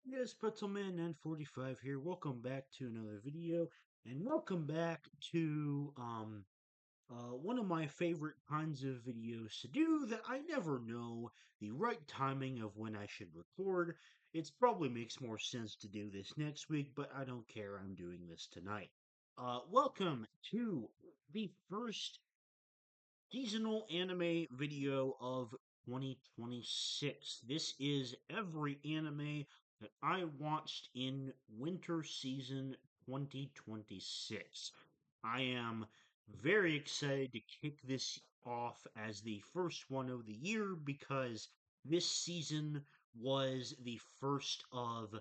Yes, Pretzelman 945 here. Welcome back to another video, and welcome back to one of my favorite kinds of videos to do that I never know the right timing of when I should record. It probably makes more sense to do this next week, but I don't care. I'm doing this tonight. Welcome to the first seasonal anime video of 2026. This is every anime that I watched in winter season 2026. I am very excited to kick this off as the first one of the year because this season was the first of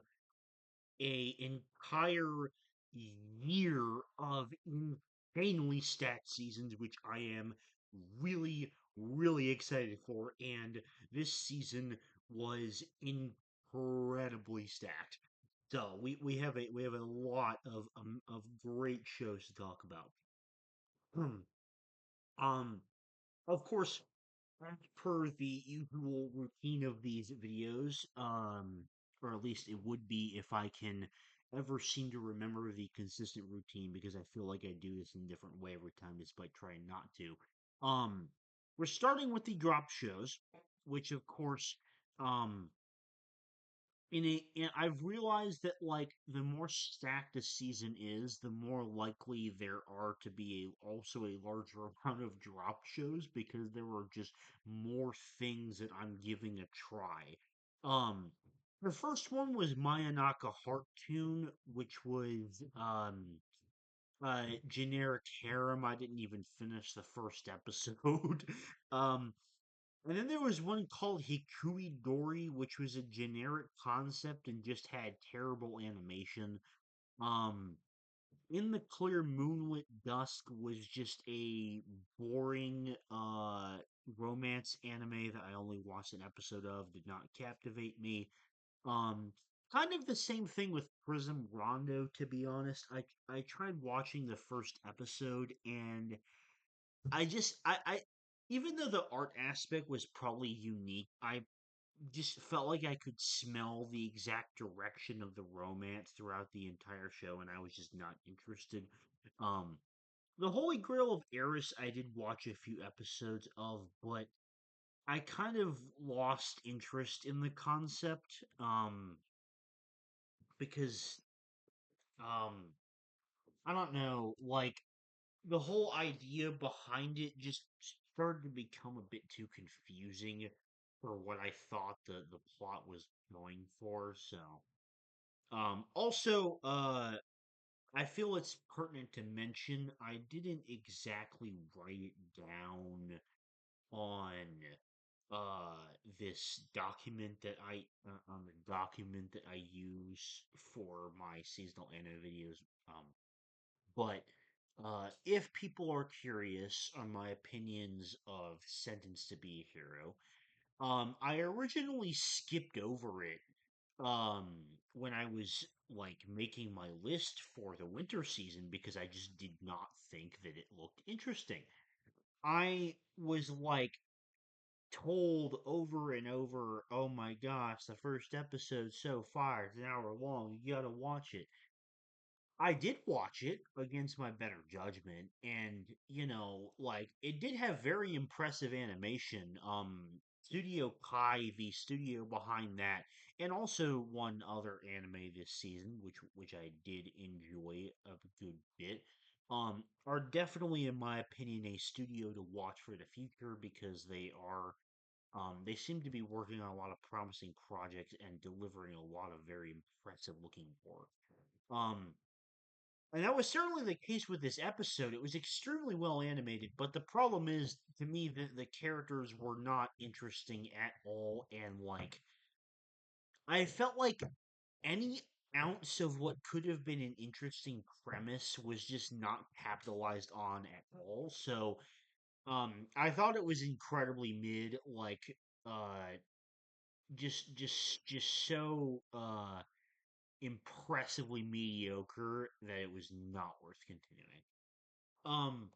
a entire year of insanely stacked seasons, which I am really excited for. And this season was incredibly stacked. So we have a lot of great shows to talk about. um, of course, as per the usual routine of these videos, or at least it would be if I can ever seem to remember the consistent routine, because I feel like I do this in a different way every time despite trying not to. Um, we're starting with the drop shows, which of course, um, I've realized that like the more stacked a season is, the more likely there are to be also a larger amount of drop shows because there are just more things that I'm giving a try. Um, the first one was Mayanaka Heart Tune, which was generic harem. I didn't even finish the first episode. um and then there was one called Hikui Dori, which was a generic concept and just had terrible animation. Um, In the Clear Moonlit Dusk was just a boring romance anime that I only watched an episode of, did not captivate me. Um, Kind of the same thing with Prism Rondo, to be honest. I tried watching the first episode and I even though the art aspect was probably unique, I just felt like I could smell the exact direction of the romance throughout the entire show, and I was just not interested. Um, the Holy Grail of Eris, I did watch a few episodes of, but I kind of lost interest in the concept. Because um, I don't know, like the whole idea behind it just started to become a bit too confusing for what I thought the plot was going for. So, also, I feel it's pertinent to mention I didn't exactly write it down on this document that I on the document that I use for my seasonal anime videos. But if people are curious on my opinions of Sentence to Be a Hero, I originally skipped over it um, when I was like making my list for the winter season because I just did not think that it looked interesting. I was like told over and over, oh my gosh, the first episode's so fire, it's an hour long, you gotta watch it. I did watch it against my better judgment, and like it did have very impressive animation. Studio Kai, the studio behind that, and also one other anime this season, which I did enjoy a good bit. Are definitely, in my opinion, a studio to watch for the future because they seem to be working on a lot of promising projects and delivering a lot of very impressive looking work. Um, and that was certainly the case with this episode. It was extremely well animated, but the problem is, to me, the characters were not interesting at all. And, like, I felt like any ounce of what could have been an interesting premise was just not capitalized on at all. So, I thought it was incredibly mid, like, uh, just so, impressively mediocre that it was not worth continuing. Um,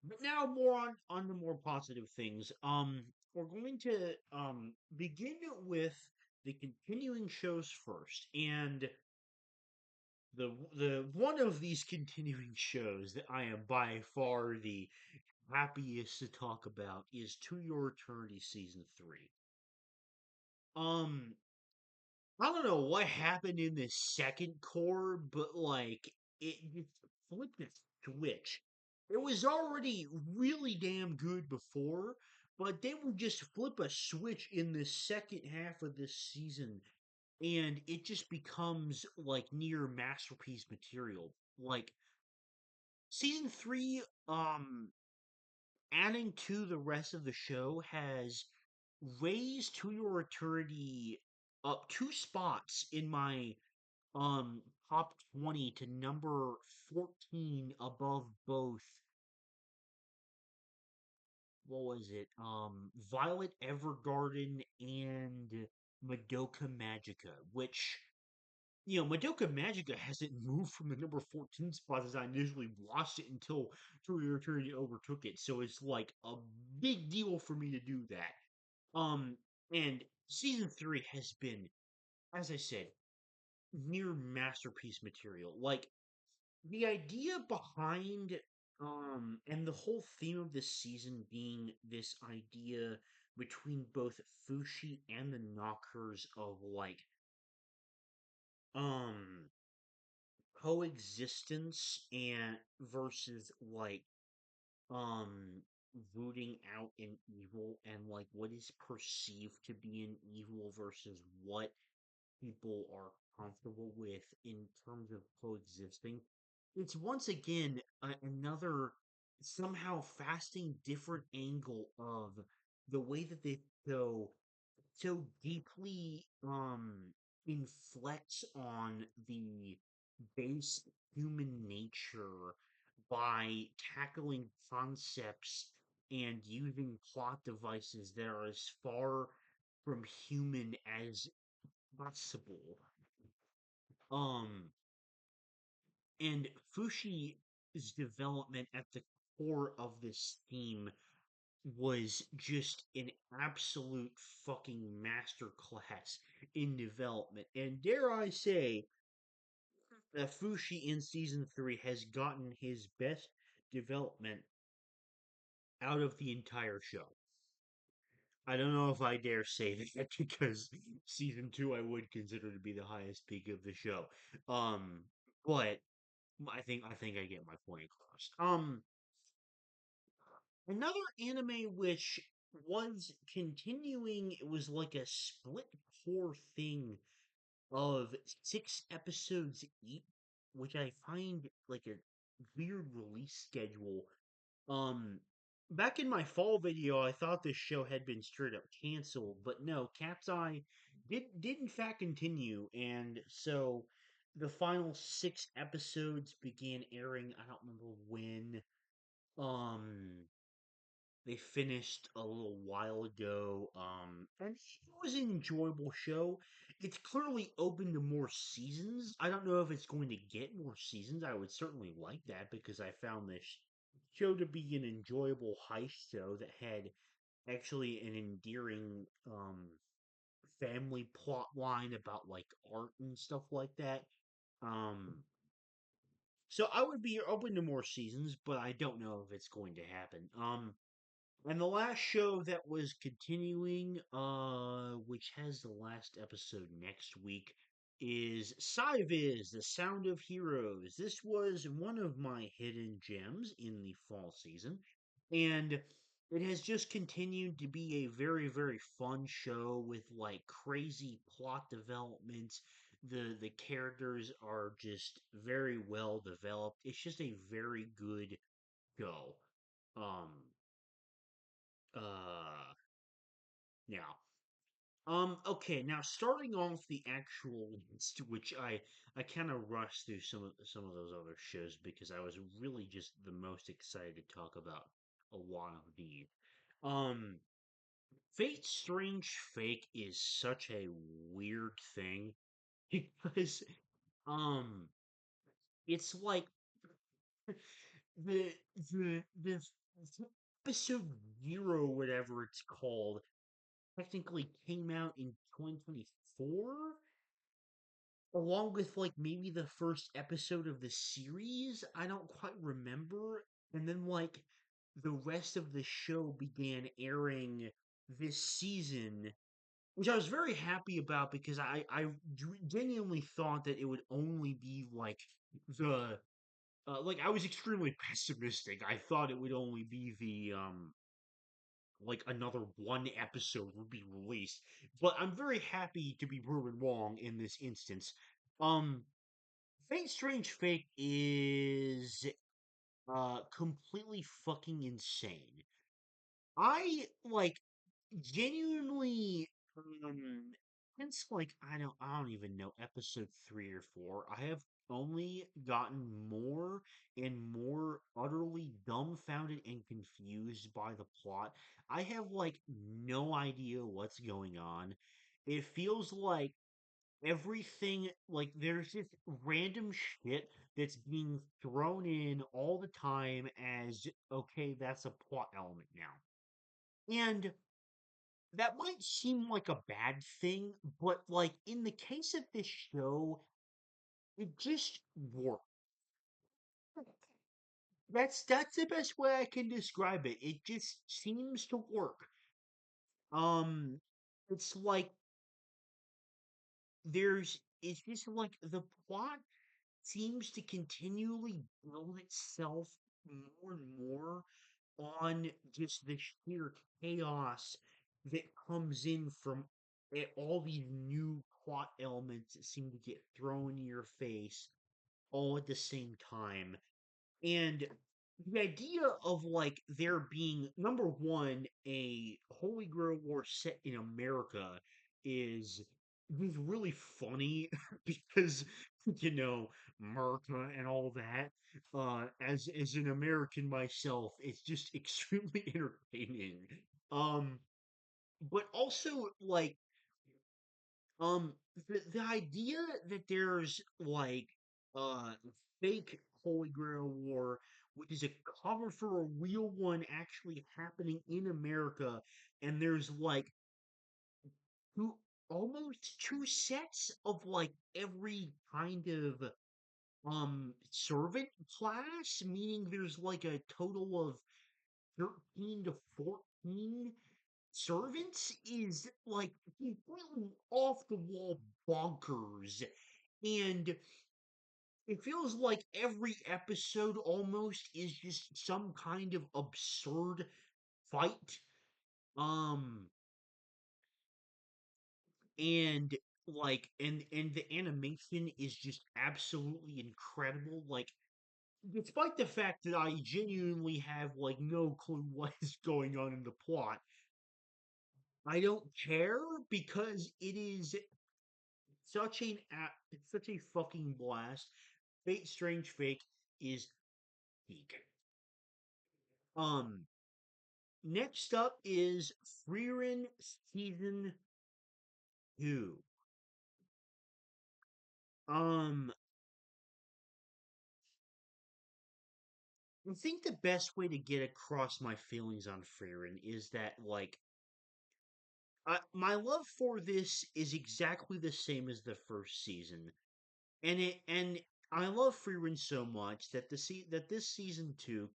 But now more on the more positive things. We're going to begin with the continuing shows first, and the one of these continuing shows that I am by far the happiest to talk about is To Your Eternity season 3. Um, I don't know what happened in the second core, but like it flipped a switch. It was already really damn good before, but they would just flip a switch in the second half of this season, and it just becomes like near masterpiece material. Like season 3, adding to the rest of the show has raised To Your Eternity up 2 spots in my top 20 to number 14 above both, what was it, Violet Evergarden and Madoka Magica, which, Madoka Magica hasn't moved from the number 14 spot as I initially watched it until To Your Eternity overtook it, so it's like a big deal for me to do that. And season 3 has been, as I said, near masterpiece material. Like, the idea behind and the whole theme of this season being this idea between both Fushi and the Knockers of like um coexistence and versus like um rooting out an evil, and like what is perceived to be an evil versus what people are comfortable with in terms of coexisting. It's once again another somehow fasting different angle of the way that they so deeply inflects on the base human nature by tackling concepts and using plot devices that are as far from human as possible. Um, and Fushi's development at the core of this theme was just an absolute fucking masterclass in development. And dare I say that Fushi in season 3 has gotten his best development out of the entire show. I don't know if I dare say that because season 2 I would consider to be the highest peak of the show. Um, but I think I get my point across. Another anime which was continuing, it was like a split core thing of 6 episodes each, which I find like a weird release schedule. Um, Back in my fall video, I thought this show had been straight up canceled, but no, Cat's Eye did in fact continue, and so the final 6 episodes began airing. I don't remember when. Um, they finished a little while ago, and it was an enjoyable show. It's clearly open to more seasons. I don't know if it's going to get more seasons. I would certainly like that because I found this show to be an enjoyable heist show that had actually an endearing family plot line about like art and stuff like that. Um, so I would be open to more seasons, but I don't know if it's going to happen. And the last show that was continuing, which has the last episode next week, is Cyviz, The Sound of Heroes. This was one of my hidden gems in the fall season, and it has just continued to be a very, very fun show with like crazy plot developments. The characters are just very well developed. It's just a very good show. Um, now, okay, now starting off the actual list, which I kind of rushed through some of those other shows because I was really just the most excited to talk about a lot of these. Um, Fate Strange Fake is such a weird thing because um, it's like the the episode 0, whatever it's called, technically came out in 2024, along with like maybe the first episode of the series. I don't quite remember. And then like the rest of the show began airing this season, which I was very happy about because I genuinely thought that it would only be like the like I was extremely pessimistic. I thought it would only be the like another one episode would be released. But I'm very happy to be proven wrong in this instance. Um Fate Strange Fake is completely fucking insane. I like genuinely since like I don't even know episode 3 or 4, I have only gotten more and more utterly dumbfounded and confused by the plot. I have like no idea what's going on. It feels like everything like there's just random shit that's being thrown in all the time as okay, that's a plot element now. And that might seem like a bad thing, but like in the case of this show, it just works. That's the best way I can describe it. It just seems to work. Um it's like it's just like the plot seems to continually build itself more and more on just the sheer chaos that comes in from all these new plot elements that seem to get thrown in your face all at the same time. And the idea of like there being number one, a Holy Grail war set in America is really funny because America and all that. As an American myself, it's just extremely entertaining. Um, but also like the idea that there's like uh fake Holy Grail War, which is a cover for a real one actually happening in America, and there's like two almost two sets of like every kind of servant class, meaning there's like a total of 13 to 14 servants is like completely off the wall bonkers. And it feels like every episode almost is just some kind of absurd fight. Um and and the animation is just absolutely incredible. Like despite the fact that I genuinely have like no clue what is going on in the plot, I don't care because it is it's such a fucking blast. Fate Strange Fake is peak. Um, Next up is Frieren Season 2. Um, I think the best way to get across my feelings on Frieren is that, like, my love for this is exactly the same as the first season. And I love Frieren so much that that this season two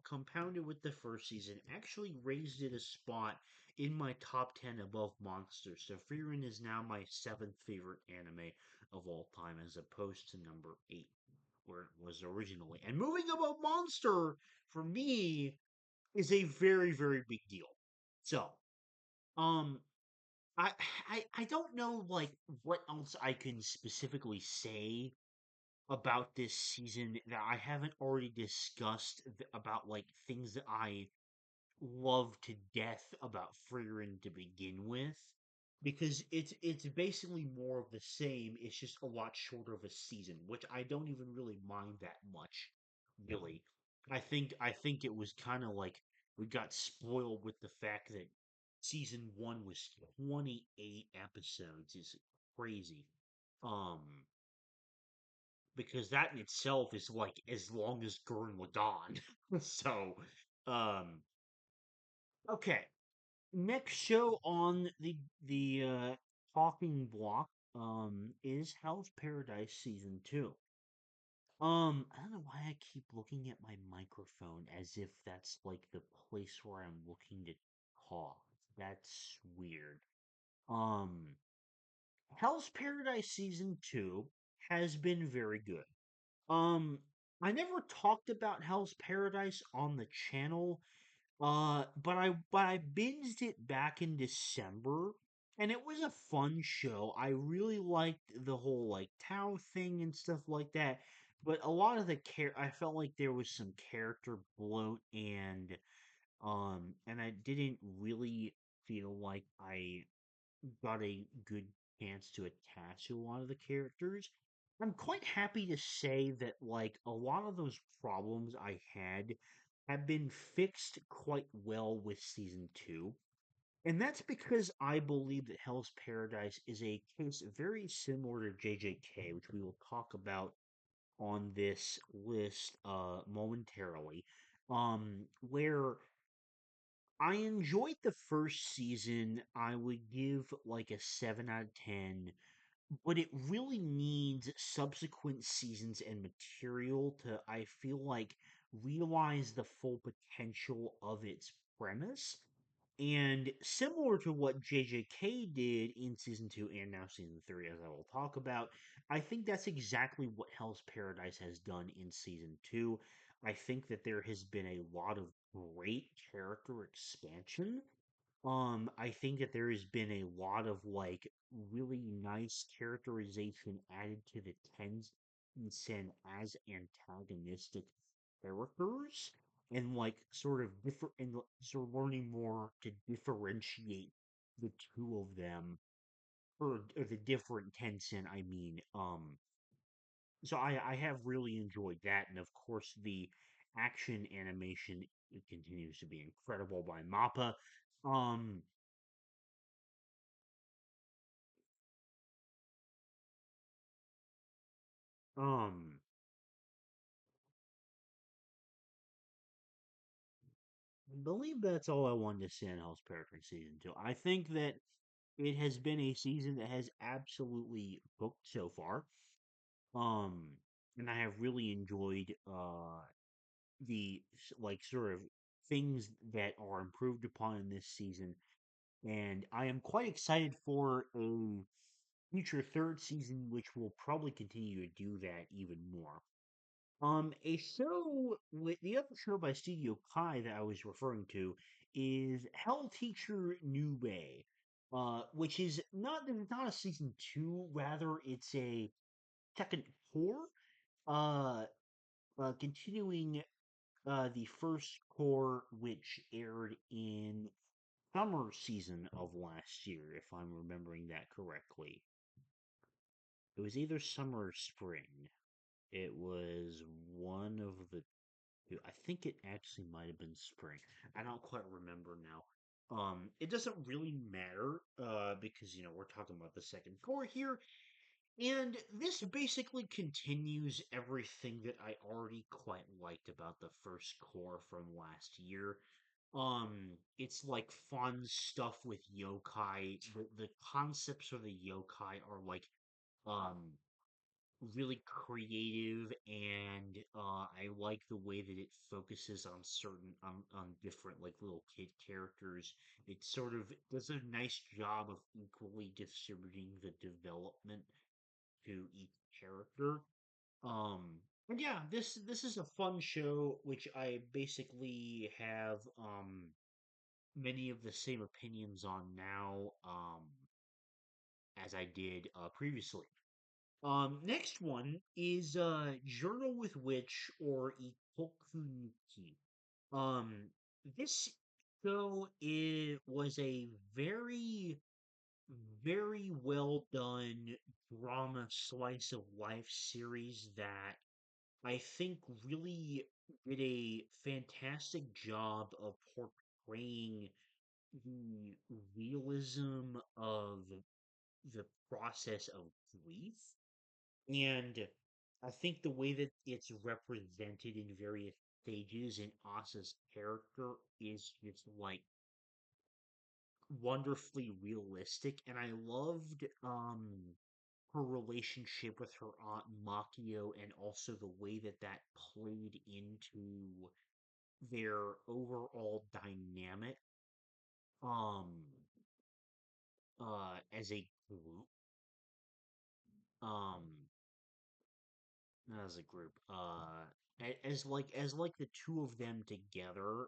compounded with the first season actually raised it a spot in my top 10 above Monster. So Frieren is now my seventh favorite anime of all time, as opposed to number 8, where it was originally. And moving above Monster for me is a very very big deal. So um. I, I don't know like what else I can specifically say about this season that I haven't already discussed about like things that I love to death about Frieren to begin with, because it's basically more of the same. It's just a lot shorter of a season, which I don't even really mind that much, really. I think it was kind of like we got spoiled with the fact that season one was 28 episodes is crazy. Um, because that in itself is like as long as Gurren Lagann. So, um, okay. Next show on the talking block is Hell's Paradise season 2. I don't know why I keep looking at my microphone as if that's like the place where I'm looking to talk. That's weird. Um, Hell's Paradise season 2 has been very good. Um, I never talked about Hell's Paradise on the channel, but I binged it back in December, and it was a fun show. I really liked the whole like Tao thing and stuff like that. But a lot of I felt like there was some character bloat, and I didn't really feel like I got a good chance to attach to a lot of the characters. I'm quite happy to say that like a lot of those problems I had have been fixed quite well with season 2. And that's because I believe that Hell's Paradise is a case very similar to JJK, which we will talk about on this list momentarily. Where I enjoyed the first season. I would give like a 7 out of 10, but it really needs subsequent seasons and material to, I feel like, realize the full potential of its premise. And similar to what JJK did in season 2 and now season 3, as I will talk about, I think that's exactly what Hell's Paradise has done in season 2. I think that there has been a lot of great character expansion. I think that there has been a lot of like really nice characterization added to the Tensen as antagonistic characters, and like sort of different, and sort of learning more to differentiate the two of them, or the different Tensen. I mean, so I have really enjoyed that, and of course the action animation, it continues to be incredible by Mappa. Um, Um, I believe that's all I wanted to say on Hell's Paradise season 2. I think that it has been a season that has absolutely booked so far. Um, and I have really enjoyed the like sort of things that are improved upon in this season, and I am quite excited for a future third season, which will probably continue to do that even more. A show with the other show by Studio Kai that I was referring to is Hell Teacher Nube, which is not a season 2, rather it's a second core, uh, continuing the first core, which aired in summer season of last year, if I'm remembering that correctly. It was either summer or spring. It was one of the I think it actually might have been spring. I don't quite remember now. It doesn't really matter, because we're talking about the second core here, and this basically continues everything that I already quite liked about the first core from last year. It's like fun stuff with yokai. The concepts for the yokai are like um really creative, and I like the way that it focuses on certain on different like little kid characters. It sort of does a nice job of equally distributing the development to each character. And yeah, this is a fun show, which I basically have many of the same opinions on now as I did previously. Next one is Journal with Witch, or Ikokunuki. Um, this show was a very well done drama slice of life series that I think really did a fantastic job of portraying the realism of the process of grief. And I think the way that it's represented in various stages in Asa's character is just like wonderfully realistic, and I loved her relationship with her aunt Makio, and also the way that that played into their overall dynamic um as a group, um not as a group, as like the two of them together.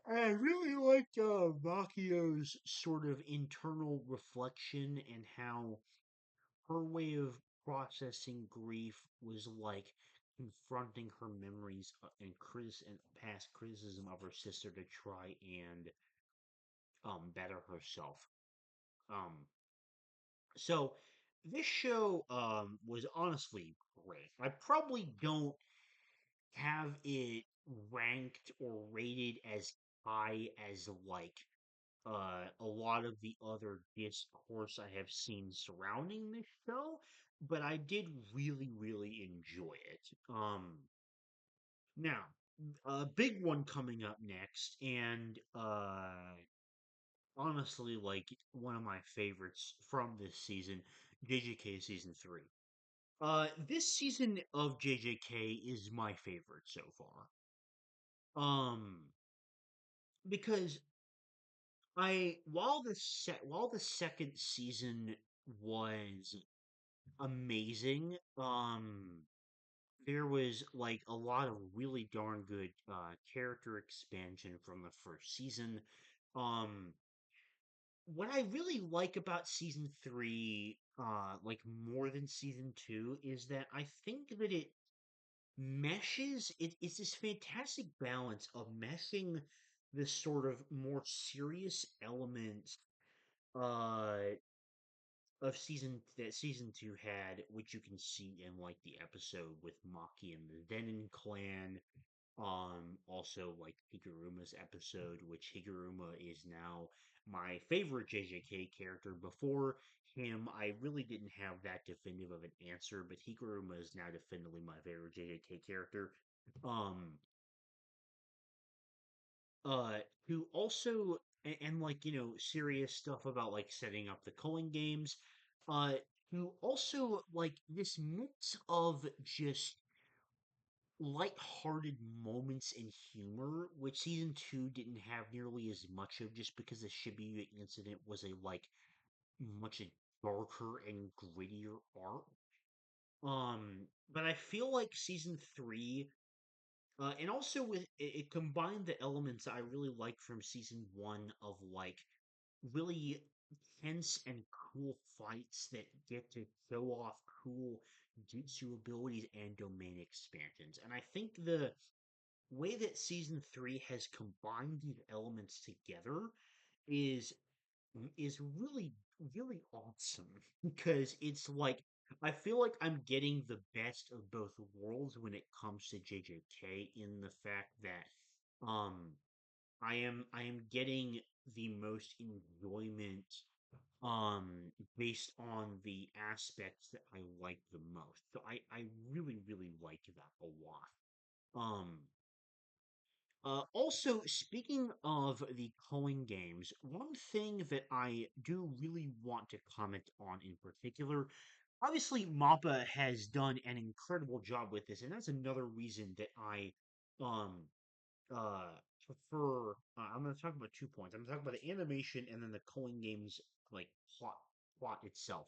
I really liked Makio's sort of internal reflection, and how her way of processing grief was like confronting her memories, and past criticism of her sister to try and better herself. Um, so this show was honestly great. I probably don't have it ranked or rated as high as like a lot of the other discourse I have seen surrounding this show, but I did really, really enjoy it. Now, a big one coming up next, and honestly, like one of my favorites from this season, JJK season 3. This season of JJK is my favorite so far. Um, because while the second season was amazing, there was like a lot of really darn good character expansion from the first season. Um, what I really like about season 3, like more than season 2, is that I think that it's this fantastic balance of meshing this sort of more serious elements uh of season 2 had, which you can see in like the episode with Maki and the Zenin clan. Also like Higuruma's episode, which Higuruma is now my favorite JJK character. Before him, I really didn't have that definitive of an answer, but Higuruma is now definitively my favorite JJK character. Um, uh, who also, and like, serious stuff about like setting up the culling games. Uh, who also like this mix of just light-hearted moments and humor, which season 2 didn't have nearly as much of, just because the Shibuya incident was a like much darker and grittier arc. But I feel like season 3, and also it combined the elements I really like from season 1 of like really tense and cool fights that get to show off cool jutsu abilities and domain expansions. And I think the way that season 3 has combined these elements together is is really awesome, because it's like I feel like I'm getting the best of both worlds when it comes to JJK, in the fact that um I am getting the most enjoyment based on the aspects that I like the most. So I really like that a lot. Also, speaking of the culling games, one thing that I do really want to comment on in particular, obviously Mappa has done an incredible job with this, and that's another reason that I um uh prefer. I'm going to talk about 2 points. I'm going to talk about the animation and then the culling games like plot itself.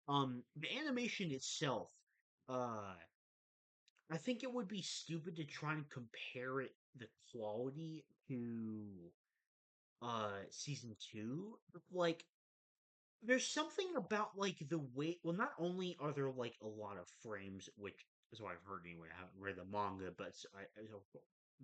The animation itself, uh I think it would be stupid to try and compare the quality to season 2. Like, there's something about like the way, well, not only are there like a lot of frames, which is what I've heard anyway. I haven't read the manga, but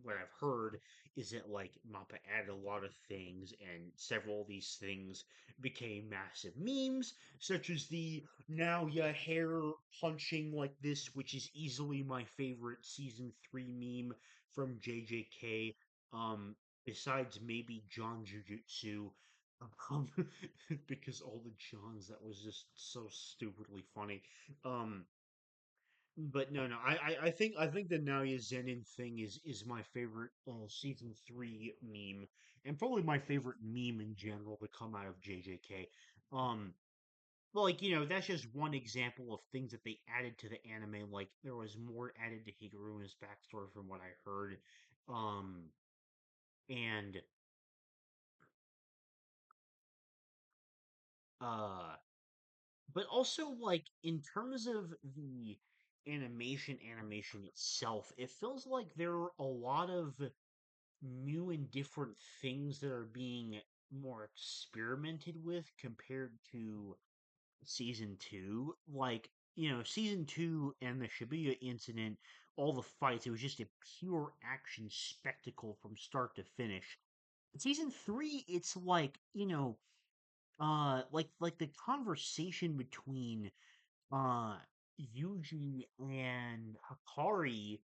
what I've heard is that like Mappa added a lot of things, and several of these things became massive memes, such as the now ya hair punching like this, which is easily my favorite season 3 meme from JJK. Um, Besides maybe John Jujutsu, um, because all the Johns, that was just so stupidly funny. Um, But no, no, I think the Naoya Zenin thing is my favorite season three meme, and probably my favorite meme in general to come out of JJK. Um, well, like, that's just one example of things that they added to the anime. Like, there was more added to Hikaru and his backstory from what I heard. Um, and uh, but also like in terms of the animation itself, it feels like there are a lot of new and different things that are being more experimented with compared to season two. Like, season two and the Shibuya incident, all the fights, it was just a pure action spectacle from start to finish. Season three, it's like, like the conversation between uh Yuji and Hakari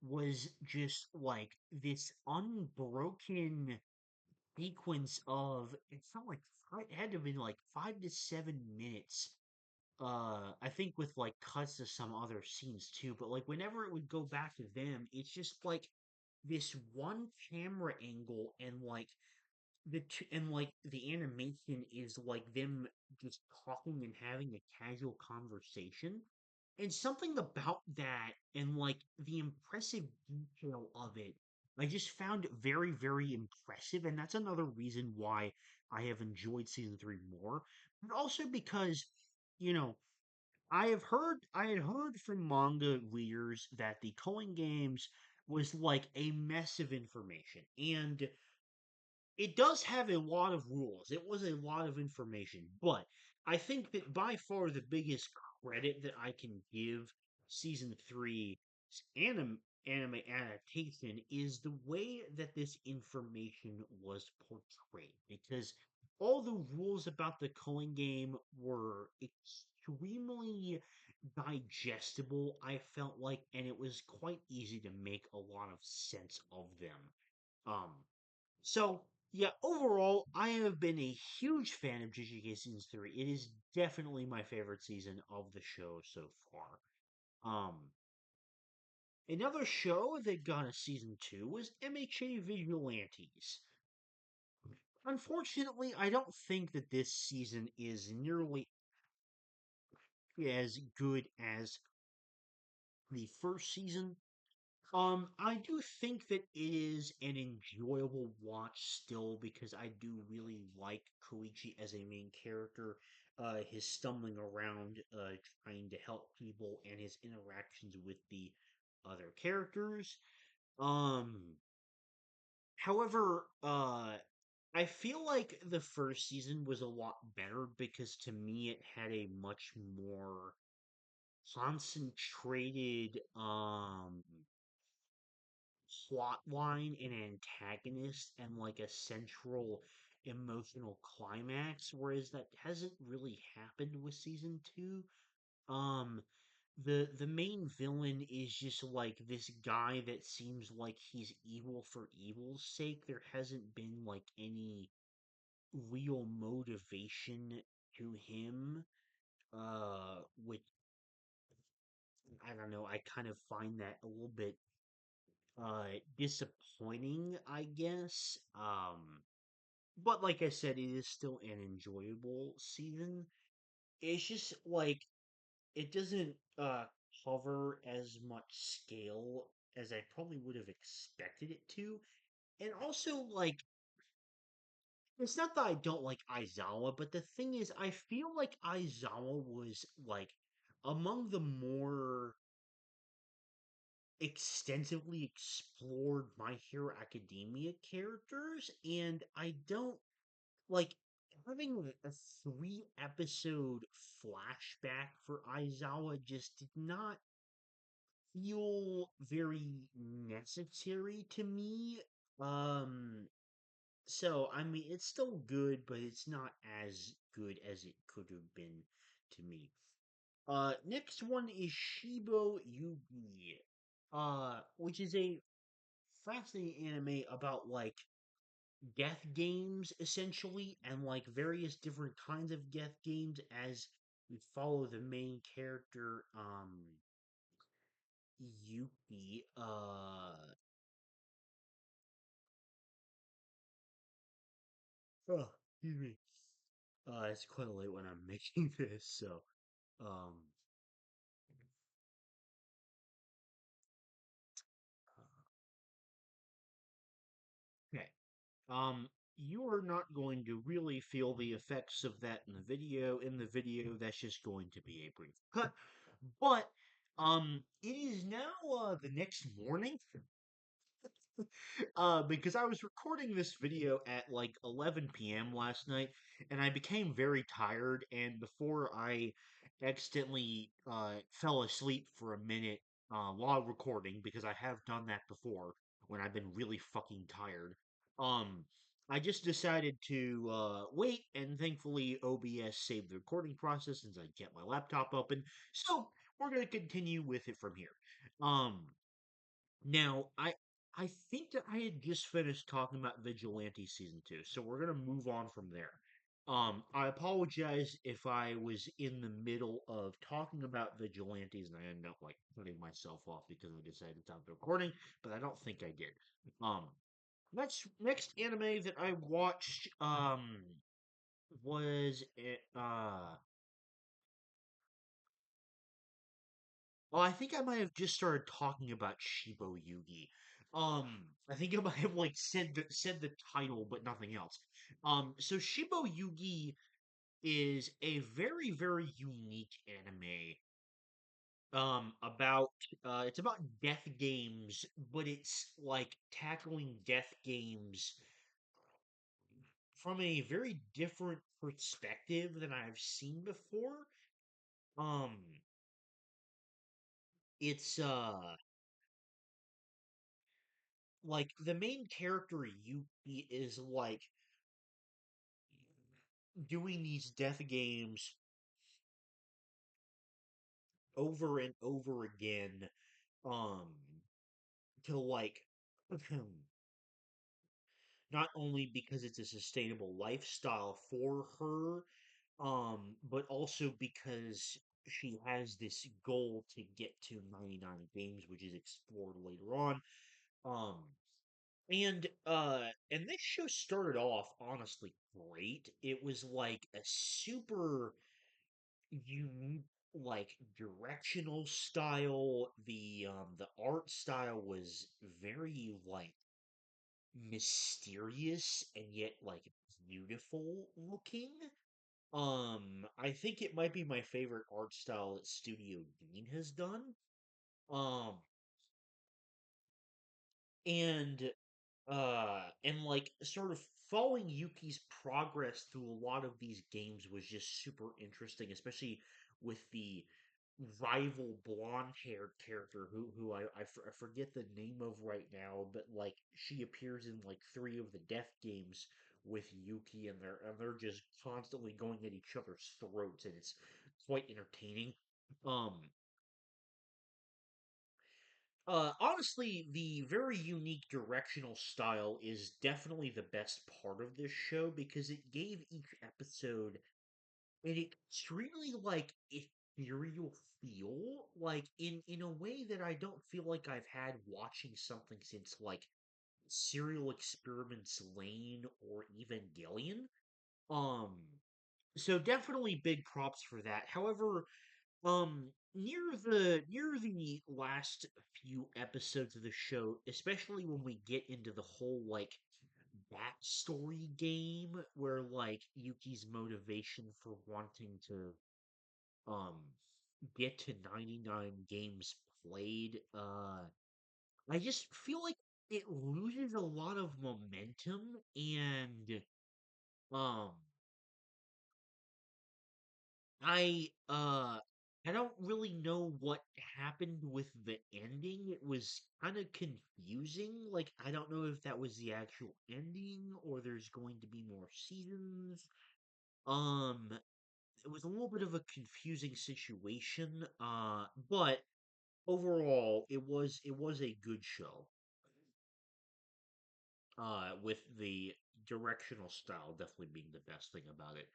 was just like this unbroken sequence of, it felt like it had to have been like 5 to 7 minutes. I think with like cuts to some other scenes too, but like whenever it would go back to them, it's just like this one camera angle, and like the animation is like them just talking and having a casual conversation. And something about that and like the impressive detail of it, I just found it very, very impressive. And that's another reason why I have enjoyed season three more. But also because, you know, I had heard from manga readers that the Culling Games was like a mess of information. And it does have a lot of rules. It was a lot of information, but I think that by far the biggest credit that I can give season three's anime adaptation is the way that this information was portrayed. Because all the rules about the culling game were extremely digestible, I felt like, and it was quite easy to make a lot of sense of them. Um, so yeah, overall, I have been a huge fan of JJK season three. It is definitely my favorite season of the show so far. Um, Another show that got a season two was MHA Vigilantes. Unfortunately, I don't think that this season is nearly as good as the first season. I do think that it is an enjoyable watch still because I do really like Koichi as a main character. His stumbling around, trying to help people, and his interactions with the other characters. Um, However, I feel like the first season was a lot better because to me it had a much more concentrated, plot line and antagonist and like a central emotional climax, whereas that hasn't really happened with season two. Um, the main villain is just like this guy that seems like he's evil for evil's sake. There hasn't been like any real motivation to him. Which I don't know. I kind of find that a little bit disappointing, I guess. But like I said, it is still an enjoyable season. It's just like it doesn't cover as much scale as I probably would have expected it to. And also like it's not that I don't like Aizawa, but the thing is I feel like Aizawa was like among the more extensively explored My Hero Academia characters, and I don't like having a 3 episode flashback for Aizawa just did not feel very necessary to me. Um, so I mean, it's still good, but it's not as good as it could have been to me. Next one is Shibo Yugi, which is a fascinating anime about like death games essentially, and like various different kinds of death games as we follow the main character. Yuki, oh, excuse me. It's quite late when I'm making this, so, um, okay. You are not going to really feel the effects of that in the video. In the video, that's just going to be a brief cut. But, it is now, the next morning, because I was recording this video at like 11 p.m. last night, and I became very tired. And before I accidentally fell asleep for a minute while recording, because I have done that before when I've been really fucking tired, um, I just decided to wait, and thankfully OBS saved the recording process since I kept my laptop open. So we're gonna continue with it from here. Um, now, I think that I had just finished talking about Vigilante season 2, so we're gonna move on from there. I apologize if I was in the middle of talking about Vigilantes and I ended up like cutting myself off because I decided to stop the recording, but I don't think I did. Um, next anime that I watched was oh, I think I might have just started talking about Shibo Yugi. I think I might have like said the title, but nothing else. So Shibo Yugi is a very unique anime. About it's about death games, but it's like tackling death games from a very different perspective than I've seen before. Um, it's like the main character Yuki is like doing these death games over and over again um to like not only because it's a sustainable lifestyle for her but also because she has this goal to get to 99 games which is explored later on um and this show started off honestly great. It was like a super unique like directional style. The art style was very like mysterious and yet like beautiful looking. I think it might be my favorite art style that Studio Dean has done. Um and like sort of following Yuki's progress through a lot of these games was just super interesting, especially with the rival blonde-haired character who I forget the name of right now, but like she appears in like three of the death games with Yuki, and they're just constantly going at each other's throats, and it's quite entertaining. Um, Honestly, the very unique directional style is definitely the best part of this show because it gave each episode an extremely like ethereal feel, like in a way that I don't feel like I've had watching something since like Serial Experiments Lane or Evangelion. Um, so definitely big props for that. However, near the last few episodes of the show, especially when we get into the whole like backstory game where like Yuki's motivation for wanting to um get to 99 games played, I just feel like it loses a lot of momentum and um I uh I don't really know what happened with the ending. It was kind of confusing. Like I don't know if that was the actual ending or there's going to be more seasons. Um it was a little bit of a confusing situation. But overall it was a good show. With the directional style definitely being the best thing about it.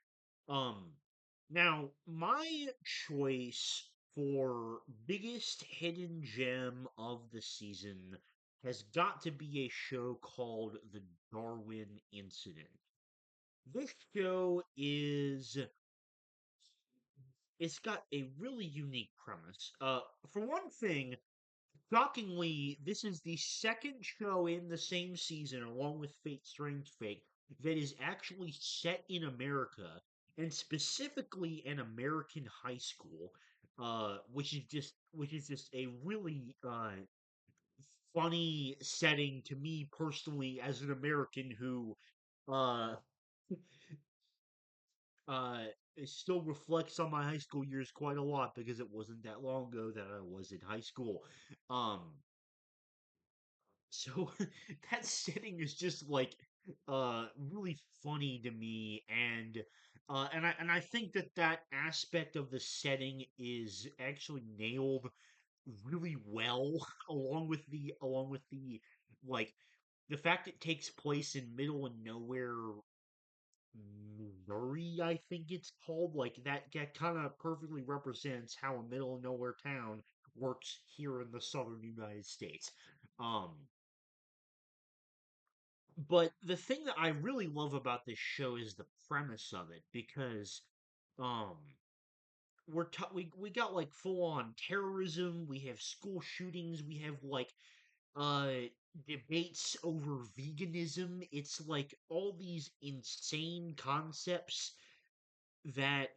Um, Now my choice for biggest hidden gem of the season has got to be a show called The Darwin Incident. This show is it's got a really unique premise. For one thing, shockingly, this is the second show in the same season, along with Fate Strange Fate, that is actually set in America, and specifically an American high school, which is just a really funny setting to me personally as an American who uh uh it still reflects on my high school years quite a lot because it wasn't that long ago that I was in high school. Um So that setting is just like really funny to me, and I think that that aspect of the setting is actually nailed really well along with the like the fact it takes place in middle and nowhere Missouri, I think it's called. Like that kind of perfectly represents how a middle of nowhere town works here in the southern United States. Um But the thing that I really love about this show is the premise of it because um we got like full on terrorism, we have school shootings, we have like uh debates over veganism. It's like all these insane concepts that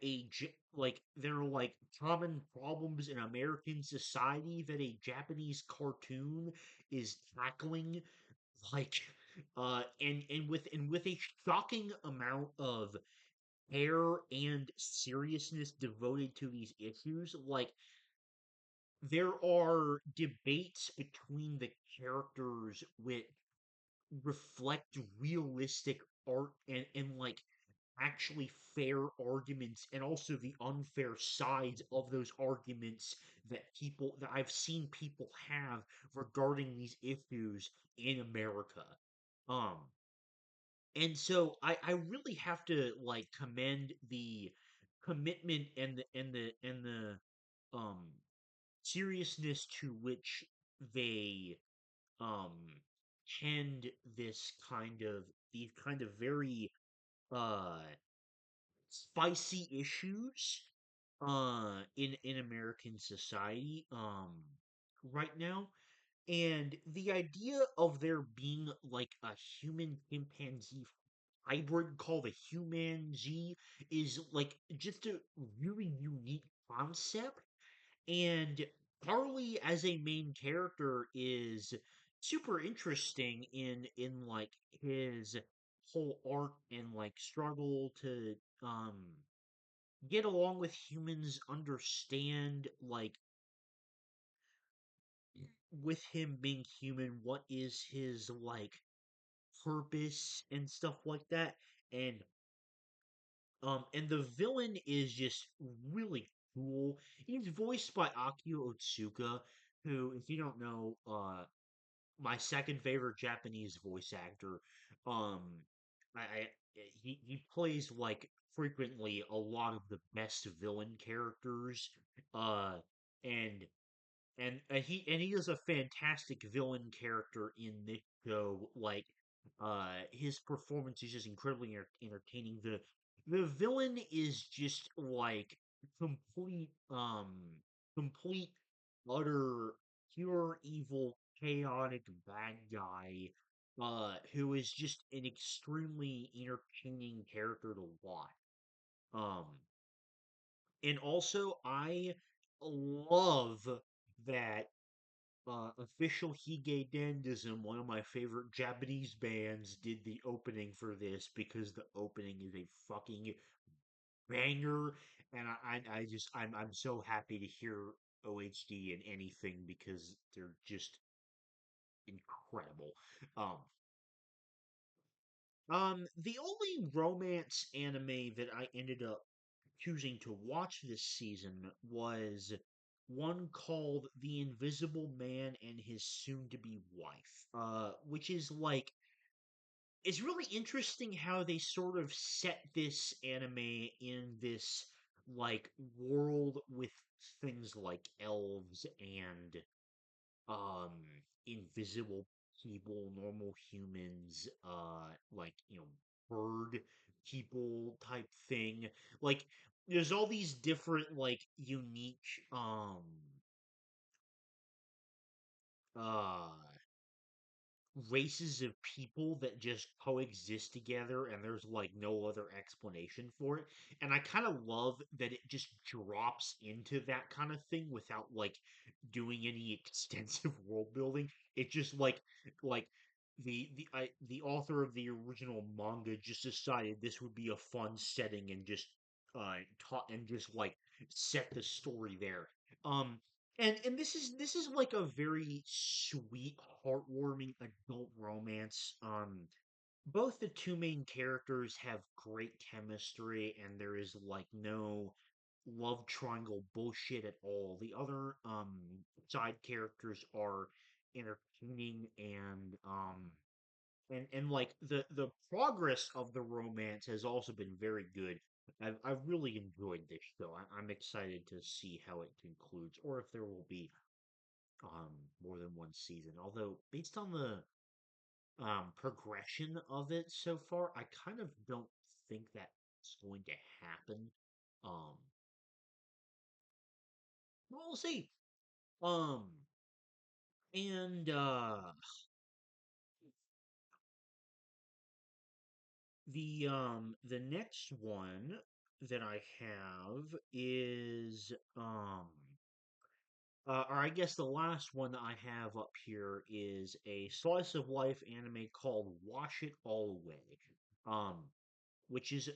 like they're like common problems in American society that a Japanese cartoon is tackling like and with a shocking amount of care and seriousness devoted to these issues. Like there are debates between the characters which reflect realistic art and like actually fair arguments, and also the unfair sides of those arguments that I've seen people have regarding these issues in America. Um, and so I really have to like commend the commitment and the seriousness to which they um tend these kind of very uh spicy issues in American society right now. And the idea of there being like a human chimpanzee hybrid called a human Z is like just a really unique concept. And Harley as a main character is super interesting in like his whole arc and like struggle to um get along with humans, understand like with him being human, what is his like purpose and stuff like that. And the villain is just really cool. He's voiced by Akio Otsuka, who, if you don't know, my second favorite Japanese voice actor. Um, I he plays like frequently a lot of the best villain characters. Uh, and and he is a fantastic villain character in this show. Like, his performance is just incredibly entertaining. The villain is just like complete, complete, utter, pure evil, chaotic bad guy. Who is just an extremely entertaining character to watch. Um, and also I love that official Hige Dandism, one of my favorite Japanese bands, did the opening for this because the opening is a fucking banger, and I'm so happy to hear OHD in anything because they're just incredible. Um, the only romance anime that I ended up choosing to watch this season was one called The Invisible Man and His Soon to Be Wife, which is like, it's really interesting how they sort of set this anime in this. like world with things like elves and um invisible people, normal humans, like, bird people type thing. Like there's all these different like unique um uh races of people that just coexist together and there's like no other explanation for it. And I kind of love that it just drops into that kind of thing without like doing any extensive world building. It just like the author of the original manga just decided this would be a fun setting and just taught and just like set the story there. Um and this is like a very sweet, heartwarming adult romance. Both the two main characters have great chemistry, and there is like no love triangle bullshit at all. The other side characters are entertaining and like the progress of the romance has also been very good. I've really enjoyed this show. I'm excited to see how it concludes, or if there will be um more than one season. Although based on the progression of it so far, I kind of don't think that's going to happen. Um, well, we'll see. Um, and the next one that I have is or I guess the last one that I have up here is a slice of life anime called Wash It All Away. Um, which is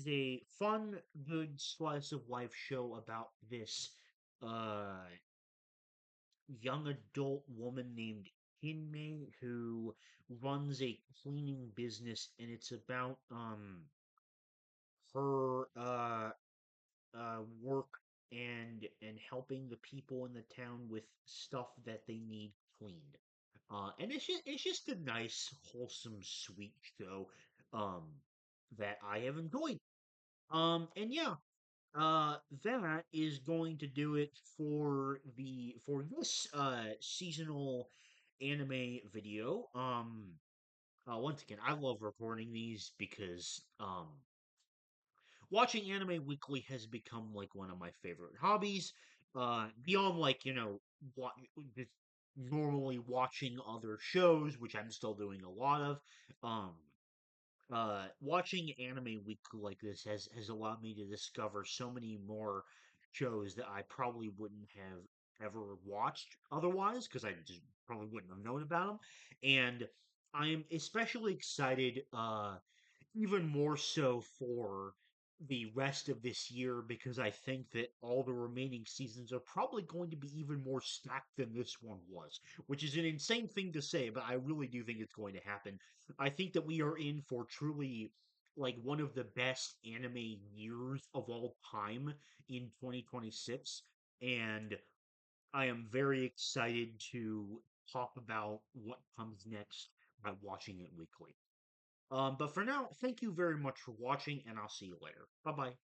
a fun, good slice of life show about this uh young adult woman named Hinmei who runs a cleaning business, and it's about her work and helping the people in the town with stuff that they need cleaned. And it's just a nice, wholesome, sweet show um that I have enjoyed. And yeah, that is going to do it for this seasonal anime video. Once again, I love recording these because watching anime weekly has become like one of my favorite hobbies. Beyond like wa- just normally watching other shows, which I'm still doing a lot of. Um, watching anime weekly like this has allowed me to discover so many more shows that I probably wouldn't have ever watched otherwise because I just probably wouldn't have known about them. And I am especially excited even more so for the rest of this year because I think that all the remaining seasons are probably going to be even more stacked than this one was, which is an insane thing to say, but I really do think it's going to happen. I think that we are in for truly like one of the best anime years of all time in 2026, and I am very excited to talk about what comes next by watching it weekly. But for now, thank you very much for watching, and I'll see you later. Bye bye.